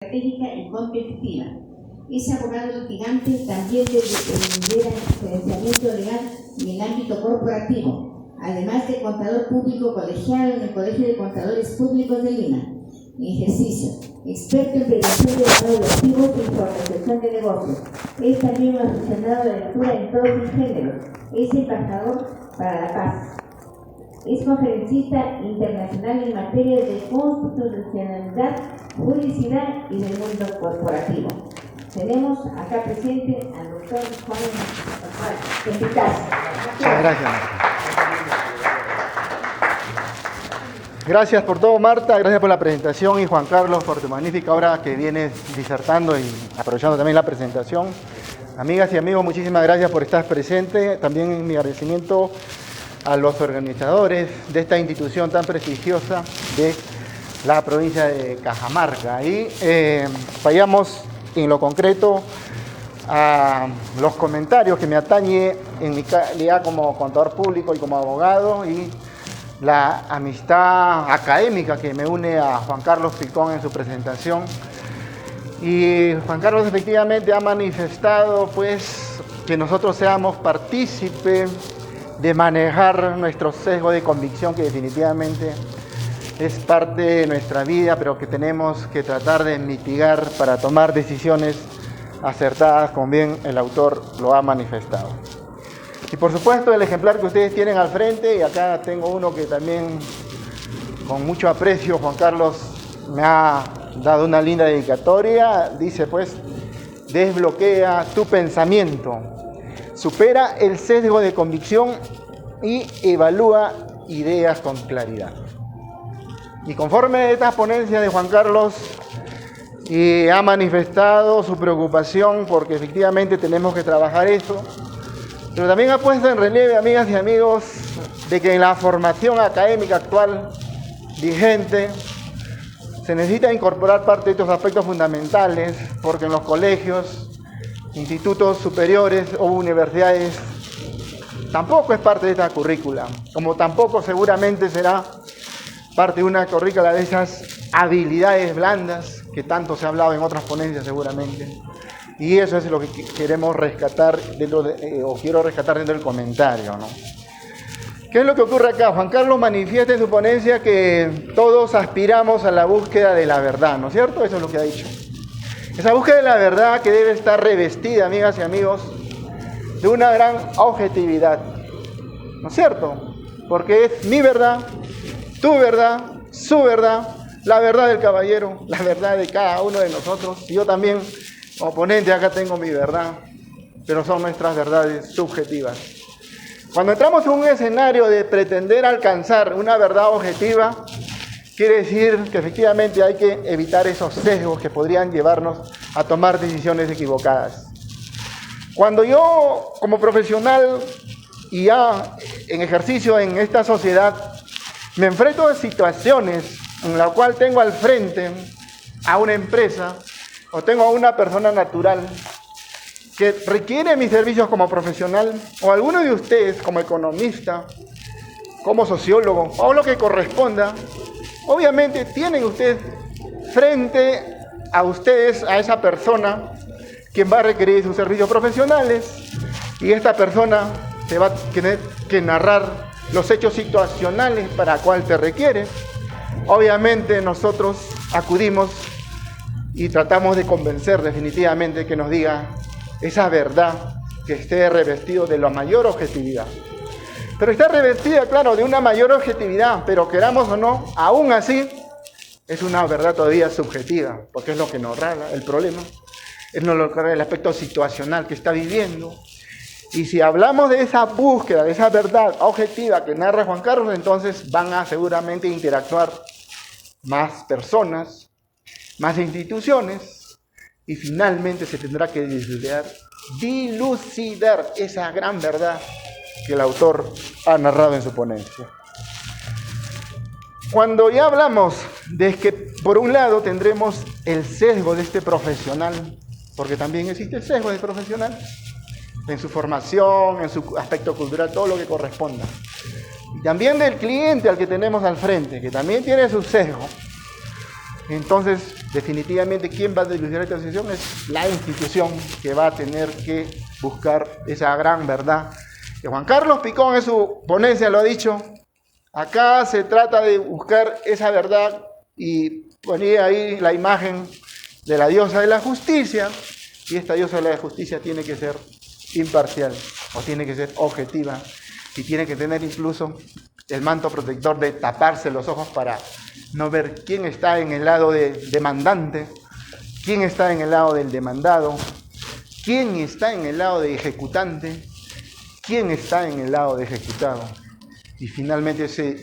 estratégica y competitiva. Es abogado litigante también del financiamiento legal en el ámbito corporativo, además de contador público colegiado en el Colegio de Contadores Públicos de Lima. En ejercicio, experto en prevención de lavado de activos y formalización de negocios. Es también un aficionado de lectura en todos sus géneros. Es embajador para la paz. Es conferencista internacional en materia de constitucionalidad, juridicidad y del mundo corporativo. Tenemos acá presente al doctor Juan Eficaz. Muchas gracias. Gracias por todo, Marta, gracias por la presentación, y Juan Carlos por tu magnífica obra que vienes disertando y aprovechando también la presentación. Amigas y amigos, muchísimas gracias por estar presente. También mi agradecimiento a los organizadores de esta institución tan prestigiosa de la provincia de Cajamarca. Y vayamos en lo concreto a los comentarios que me atañe en mi calidad como contador público y como abogado, y la amistad académica que me une a Juan Carlos Picón en su presentación. Y Juan Carlos efectivamente ha manifestado pues que nosotros seamos partícipes de manejar nuestro sesgo de convicción, que definitivamente es parte de nuestra vida, pero que tenemos que tratar de mitigar para tomar decisiones acertadas, como bien el autor lo ha manifestado. Y por supuesto el ejemplar que ustedes tienen al frente, y acá tengo uno que también con mucho aprecio Juan Carlos me ha dado una linda dedicatoria, dice pues: desbloquea tu pensamiento, supera el sesgo de convicción y evalúa ideas con claridad. Y conforme a esta ponencia de Juan Carlos, y ha manifestado su preocupación porque efectivamente tenemos que trabajar eso, pero también ha puesto en relieve, amigas y amigos, de que en la formación académica actual vigente se necesita incorporar parte de estos aspectos fundamentales, porque en los colegios, institutos superiores o universidades tampoco es parte de esta currícula, como tampoco seguramente será parte de una currícula de esas habilidades blandas que tanto se ha hablado en otras ponencias seguramente. Y eso es lo que queremos rescatar quiero rescatar dentro del comentario, ¿no? ¿Qué es lo que ocurre acá? Juan Carlos manifiesta en su ponencia que todos aspiramos a la búsqueda de la verdad, ¿no es cierto? Eso es lo que ha dicho. Esa búsqueda de la verdad que debe estar revestida, amigas y amigos, de una gran objetividad, ¿no es cierto? Porque es mi verdad, tu verdad, su verdad, la verdad del caballero, la verdad de cada uno de nosotros. Y yo también, como ponente, acá tengo mi verdad, pero son nuestras verdades subjetivas. Cuando entramos en un escenario de pretender alcanzar una verdad objetiva, quiere decir que efectivamente hay que evitar esos sesgos que podrían llevarnos a tomar decisiones equivocadas. Cuando yo, como profesional y ya en ejercicio en esta sociedad, me enfrento a situaciones en las cuales tengo al frente a una empresa o tengo a una persona natural que requiere mis servicios como profesional, o alguno de ustedes como economista, como sociólogo, o lo que corresponda, obviamente tienen ustedes frente a ustedes a esa persona quien va a requerir sus servicios profesionales, y esta persona te va a tener que narrar los hechos situacionales para cual te requiere. Obviamente nosotros acudimos y tratamos de convencer definitivamente que nos diga esa verdad que esté revestido de la mayor objetividad. Pero está revestida, claro, de una mayor objetividad, pero queramos o no, aún así es una verdad todavía subjetiva, porque es lo que nos rala el problema, es lo que rala el aspecto situacional que está viviendo. Y si hablamos de esa búsqueda, de esa verdad objetiva que narra Juan Carlos, entonces van a seguramente interactuar más personas, más instituciones, y finalmente se tendrá que dilucidar esa gran verdad que el autor ha narrado en su ponencia. Cuando ya hablamos de que por un lado tendremos el sesgo de este profesional, porque también existe el sesgo del profesional, en su formación, en su aspecto cultural, todo lo que corresponda. Y también del cliente al que tenemos al frente, que también tiene su sesgo. Entonces, definitivamente quien va a dilucidar esta situación es la institución que va a tener que buscar esa gran verdad. Que Juan Carlos Picón en su ponencia lo ha dicho, acá se trata de buscar esa verdad y ponía ahí la imagen de la diosa de la justicia, y esta diosa de la justicia tiene que ser imparcial o tiene que ser objetiva y tiene que tener incluso el manto protector de taparse los ojos para no ver quién está en el lado del demandante, quién está en el lado del demandado, quién está en el lado de ejecutante, quién está en el lado de ejecutado. Y finalmente se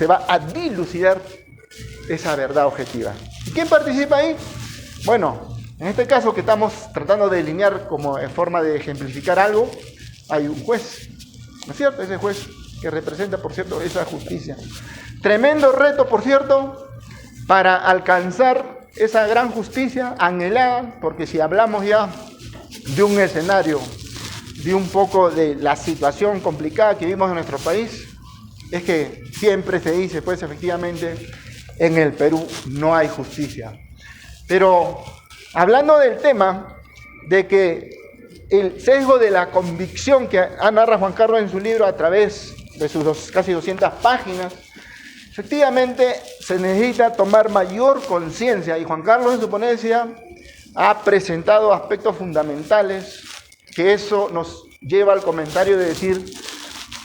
va a dilucidar esa verdad objetiva. ¿Y quién participa ahí? Bueno, en este caso que estamos tratando de delinear como en forma de ejemplificar algo, hay un juez, ¿no es cierto? Ese juez que representa, por cierto, esa justicia. Tremendo reto, por cierto, para alcanzar esa gran justicia anhelada, porque si hablamos ya de un escenario, de un poco de la situación complicada que vivimos en nuestro país, es que siempre se dice, pues efectivamente, en el Perú no hay justicia. Pero hablando del tema de que el sesgo de la convicción que narra Juan Carlos en su libro a través de sus casi 200 páginas, efectivamente se necesita tomar mayor conciencia, y Juan Carlos en su ponencia ha presentado aspectos fundamentales que eso nos lleva al comentario de decir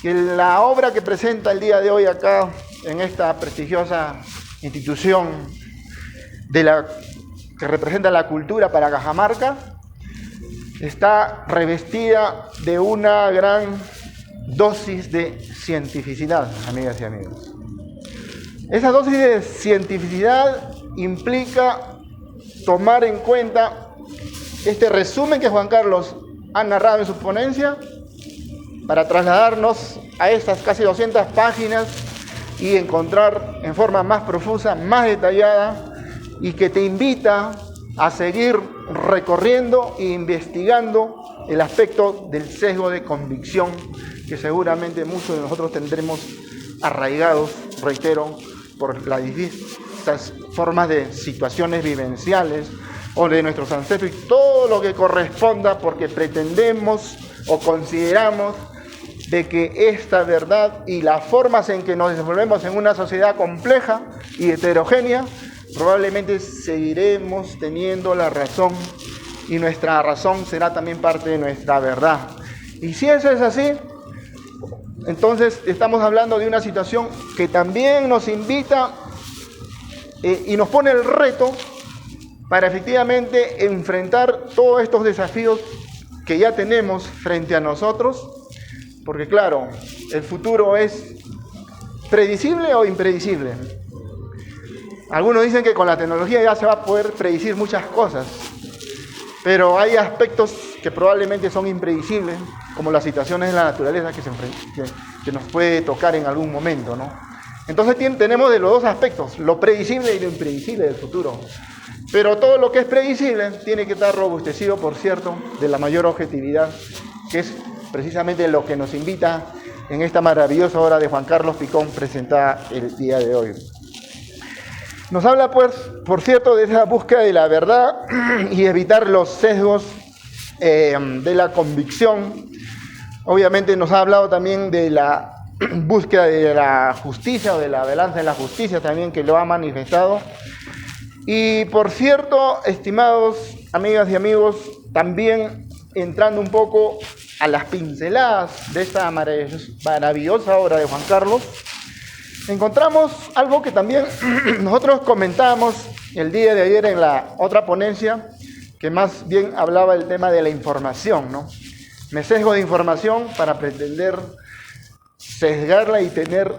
que la obra que presenta el día de hoy acá en esta prestigiosa institución que representa la cultura para Cajamarca está revestida de una gran dosis de cientificidad, amigas y amigos. Esa dosis de cientificidad implica tomar en cuenta este resumen que Juan Carlos ha narrado en su ponencia para trasladarnos a estas casi 200 páginas y encontrar en forma más profusa, más detallada, y que te invita a seguir recorriendo e investigando el aspecto del sesgo de convicción que seguramente muchos de nosotros tendremos arraigados, reitero, por las distintas formas de situaciones vivenciales o de nuestros ancestros y todo lo que corresponda, porque pretendemos o consideramos de que esta verdad y las formas en que nos desenvolvemos en una sociedad compleja y heterogénea, probablemente seguiremos teniendo la razón y nuestra razón será también parte de nuestra verdad. Y si eso es así, entonces estamos hablando de una situación que también nos invita y nos pone el reto para efectivamente enfrentar todos estos desafíos que ya tenemos frente a nosotros, porque claro, el futuro es predecible o impredecible. Algunos dicen que con la tecnología ya se va a poder predecir muchas cosas, pero hay aspectos que probablemente son impredecibles, como las situaciones de la naturaleza que nos puede tocar en algún momento, ¿no? Entonces tenemos de los dos aspectos, lo predecible y lo impredecible del futuro. Pero todo lo que es predecible tiene que estar robustecido, por cierto, de la mayor objetividad, que es precisamente lo que nos invita en esta maravillosa obra de Juan Carlos Picón presentada el día de hoy. Nos habla, pues, por cierto, de esa búsqueda de la verdad y evitar los sesgos de la convicción. Obviamente nos ha hablado también de la búsqueda de la justicia o de la balanza de la justicia también, que lo ha manifestado. Y por cierto, estimados amigas y amigos, también entrando un poco a las pinceladas de esta maravillosa obra de Juan Carlos, encontramos algo que también nosotros comentábamos el día de ayer en la otra ponencia, que más bien hablaba del tema de la información, ¿no? Me sesgo de información para pretender sesgarla y tener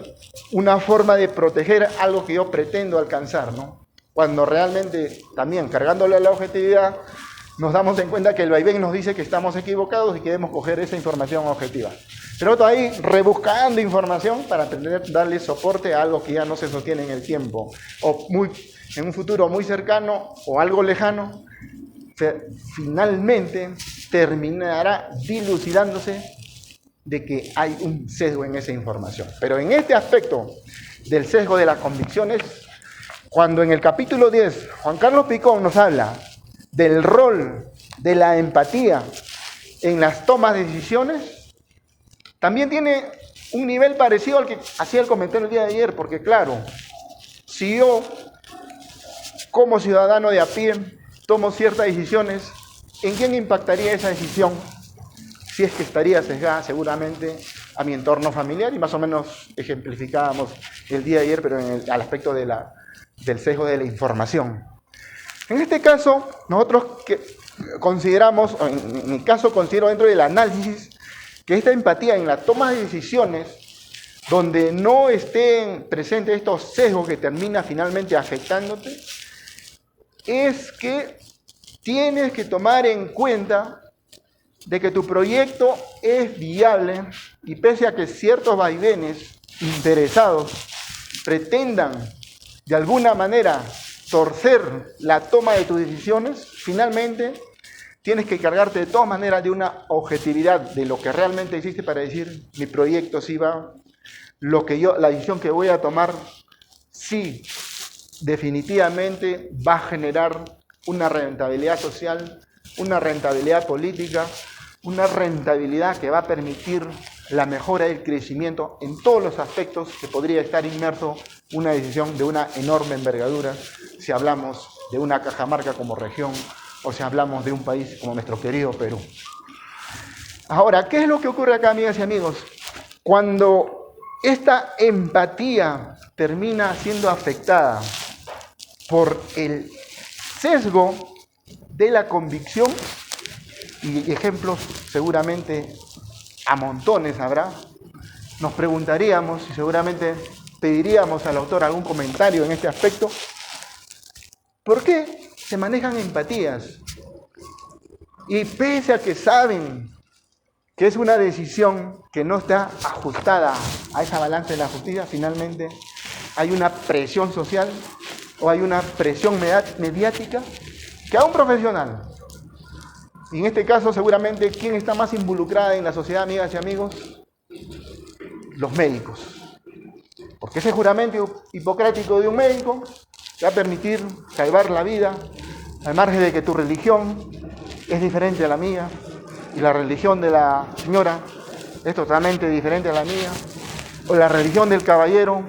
una forma de proteger algo que yo pretendo alcanzar, ¿no? Cuando realmente también cargándole a la objetividad nos damos en cuenta que el vaivén nos dice que estamos equivocados y que debemos coger esa información objetiva. Pero otro ahí rebuscando información para pretender darle soporte a algo que ya no se sostiene en el tiempo, o en un futuro muy cercano o algo lejano, finalmente terminará dilucidándose de que hay un sesgo en esa información. Pero en este aspecto del sesgo de las convicciones, cuando en el capítulo 10 Juan Carlos Picón nos habla del rol de la empatía en las tomas de decisiones, también tiene un nivel parecido al que hacía el comentario el día de ayer, porque claro, si yo como ciudadano de a pie tomo ciertas decisiones, ¿en quién impactaría esa decisión? Si es que estaría sesgada seguramente a mi entorno familiar, y más o menos ejemplificábamos el día de ayer, pero al aspecto del sesgo de la información. En este caso, nosotros consideramos, o en mi caso considero dentro del análisis, que esta empatía en la toma de decisiones, donde no estén presentes estos sesgos que terminan finalmente afectándote, es que tienes que tomar en cuenta de que tu proyecto es viable y pese a que ciertos vaivenes interesados pretendan de alguna manera torcer la toma de tus decisiones, finalmente tienes que cargarte de todas maneras de una objetividad de lo que realmente hiciste para decir mi proyecto sí va, la decisión que voy a tomar sí definitivamente va a generar una rentabilidad social, una rentabilidad política, una rentabilidad que va a permitir la mejora y el crecimiento en todos los aspectos que podría estar inmerso una decisión de una enorme envergadura, si hablamos de una Cajamarca como región o si hablamos de un país como nuestro querido Perú. Ahora, ¿qué es lo que ocurre acá, amigas y amigos? Cuando esta empatía termina siendo afectada por el sesgo de la convicción, y ejemplos seguramente a montones habrá, nos preguntaríamos y seguramente pediríamos al autor algún comentario en este aspecto, ¿por qué se manejan empatías? Y pese a que saben que es una decisión que no está ajustada a esa balanza de la justicia, finalmente hay una presión social o hay una presión mediática que a un profesional, y en este caso seguramente ¿quién está más involucrada en la sociedad, amigas y amigos? Los médicos. Porque ese juramento hipocrático de un médico te va a permitir salvar la vida, al margen de que tu religión es diferente a la mía, y la religión de la señora es totalmente diferente a la mía, o la religión del caballero,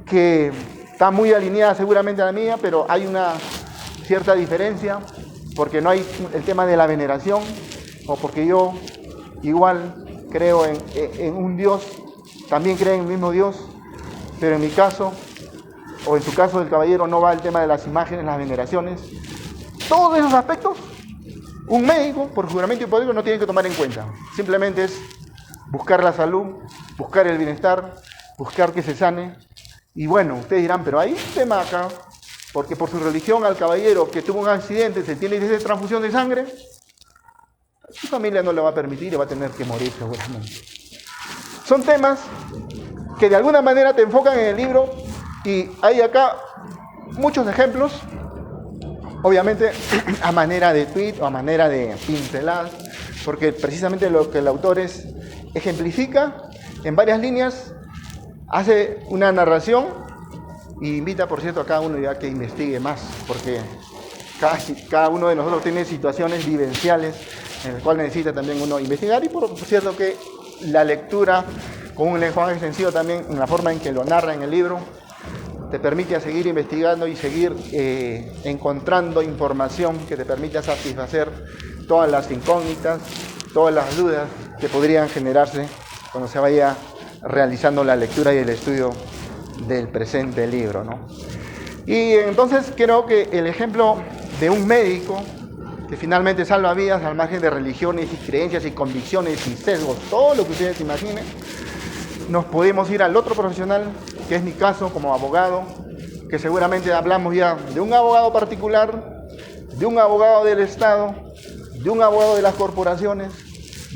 que está muy alineada seguramente a la mía, pero hay una cierta diferencia, porque no hay el tema de la veneración, o porque yo igual creo en un Dios, también creo en el mismo Dios, pero en mi caso, o en su caso del caballero, no va el tema de las imágenes, las veneraciones. Todos esos aspectos, un médico, por juramento hipocrático, no tiene que tomar en cuenta. Simplemente es buscar la salud, buscar el bienestar, buscar que se sane. Y bueno, ustedes dirán, pero hay un tema acá, porque por su religión al caballero que tuvo un accidente, se tiene que hacer transfusión de sangre, su familia no le va a permitir y va a tener que morir seguramente. Son temas que de alguna manera te enfocan en el libro y hay acá muchos ejemplos, obviamente a manera de tweet o a manera de pinceladas, porque precisamente lo que el autor ejemplifica en varias líneas, hace una narración y invita, por cierto, a cada uno ya que investigue más, porque cada uno de nosotros tiene situaciones vivenciales en las cuales necesita también uno investigar, y por cierto que la lectura con un lenguaje sencillo también, en la forma en que lo narra en el libro, te permite seguir investigando y seguir encontrando información que te permita satisfacer todas las incógnitas, todas las dudas que podrían generarse cuando se vaya realizando la lectura y el estudio del presente libro, ¿no? Y entonces creo que el ejemplo de un médico que finalmente salva vidas al margen de religiones y creencias y convicciones y sesgos, todo lo que ustedes imaginen, nos podemos ir al otro profesional, que es mi caso como abogado, que seguramente hablamos ya de un abogado particular, de un abogado del Estado, de un abogado de las corporaciones,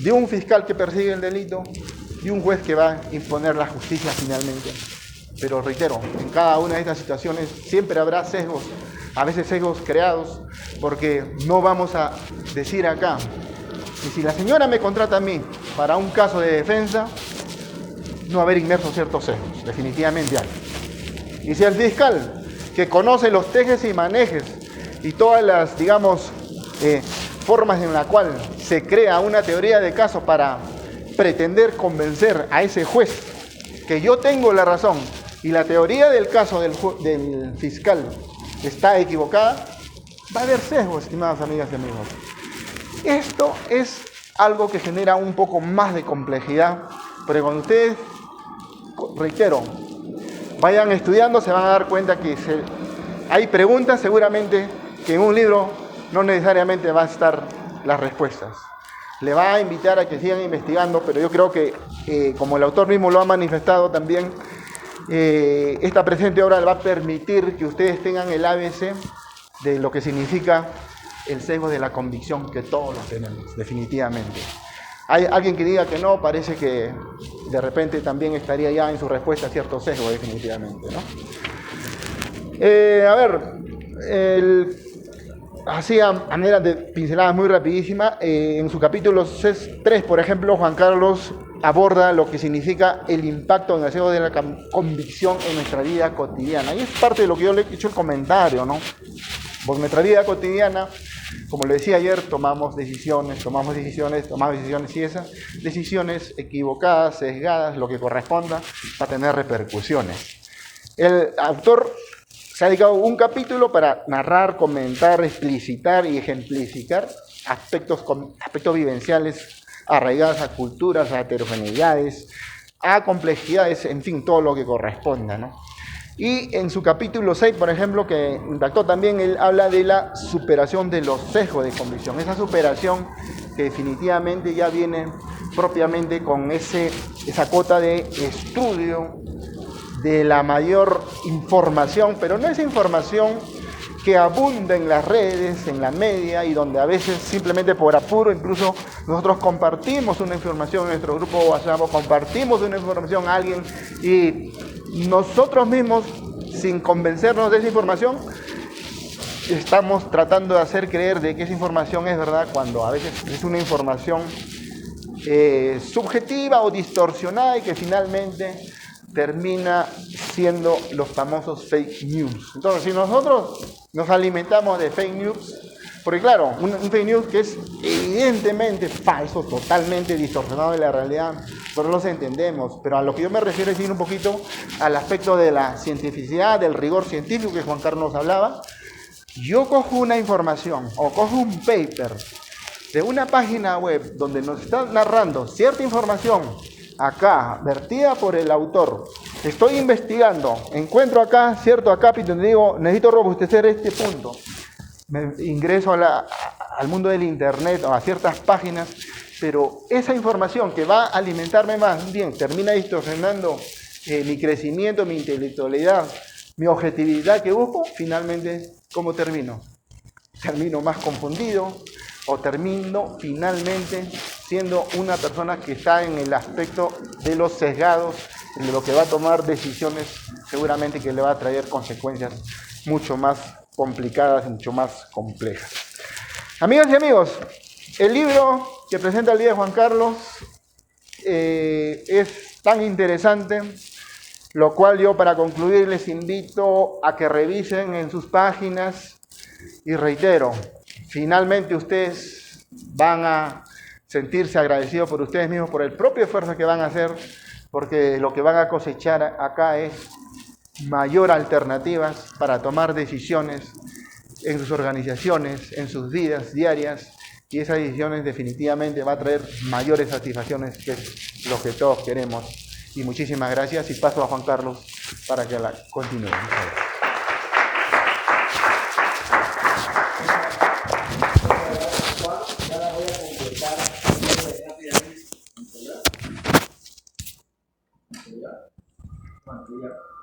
de un fiscal que persigue el delito, y un juez que va a imponer la justicia finalmente. Pero reitero, en cada una de estas situaciones siempre habrá sesgos, a veces sesgos creados, porque no vamos a decir acá, y si la señora me contrata a mí para un caso de defensa, no va a haber inmersos ciertos sesgos, definitivamente hay. Y si el fiscal que conoce los tejes y manejes y todas las, digamos, formas en la cual se crea una teoría de caso para pretender convencer a ese juez que yo tengo la razón y la teoría del caso del fiscal está equivocada, va a haber sesgo, estimadas amigas y amigos. Esto es algo que genera un poco más de complejidad, pero cuando ustedes, reitero, vayan estudiando, se van a dar cuenta que hay preguntas seguramente que en un libro no necesariamente va a estar las respuestas. Le va a invitar a que sigan investigando, pero yo creo que, como el autor mismo lo ha manifestado también, esta presente obra le va a permitir que ustedes tengan el ABC de lo que significa el sesgo de la convicción, que todos lo tenemos, definitivamente. Hay alguien que diga que no, parece que de repente también estaría ya en su respuesta cierto sesgo, definitivamente, ¿no? Así a manera de pinceladas muy rapidísimas, en su capítulo 3, por ejemplo, Juan Carlos aborda lo que significa el impacto en el sesgo de la convicción en nuestra vida cotidiana. Y es parte de lo que yo le he hecho el comentario, ¿no? Porque en nuestra vida cotidiana, como le decía ayer, tomamos decisiones y esas decisiones equivocadas, sesgadas, lo que corresponda, va a tener repercusiones. El autor se ha dedicado un capítulo para narrar, comentar, explicitar y ejemplificar aspectos vivenciales arraigados a culturas, a heterogeneidades, a complejidades, en fin, todo lo que corresponda, ¿no? Y en su capítulo 6, por ejemplo, que impactó también, él habla de la superación de los sesgos de convicción. Esa superación que definitivamente ya viene propiamente con esa cuota de estudio, de la mayor información, pero no esa información que abunda en las redes, en la media, y donde a veces simplemente por apuro, incluso nosotros compartimos una información en nuestro grupo WhatsApp, o compartimos una información a alguien, y nosotros mismos, sin convencernos de esa información, estamos tratando de hacer creer de que esa información es verdad, cuando a veces es una información subjetiva o distorsionada y que finalmente termina siendo los famosos fake news. Entonces, si nosotros nos alimentamos de fake news, porque claro, un fake news que es evidentemente falso, totalmente distorsionado de la realidad, pero los entendemos. Pero a lo que yo me refiero es ir un poquito al aspecto de la cientificidad, del rigor científico que Juan Carlos hablaba. Yo cojo una información o cojo un paper de una página web donde nos está narrando cierta información acá, vertida por el autor. Estoy investigando, encuentro acá cierto acápite donde digo, necesito robustecer este punto. Me ingreso al mundo del internet o a ciertas páginas, pero esa información que va a alimentarme más bien termina distorsionando mi crecimiento, mi intelectualidad, mi objetividad que busco. Finalmente, ¿cómo termino? Termino más confundido o termino finalmente siendo una persona que está en el aspecto de los sesgados, de lo que va a tomar decisiones seguramente que le va a traer consecuencias mucho más complicadas y mucho más complejas. Amigas y amigos, el libro que presenta el día de Juan Carlos es tan interesante, lo cual yo, para concluir, les invito a que revisen en sus páginas y reitero, finalmente ustedes van a sentirse agradecidos por ustedes mismos, por el propio esfuerzo que van a hacer, porque lo que van a cosechar acá es mayor alternativas para tomar decisiones en sus organizaciones, en sus vidas diarias, y esas decisiones definitivamente va a traer mayores satisfacciones, que es lo que todos queremos. Y muchísimas gracias, y paso a Juan Carlos para que la continúe. Bueno, ya.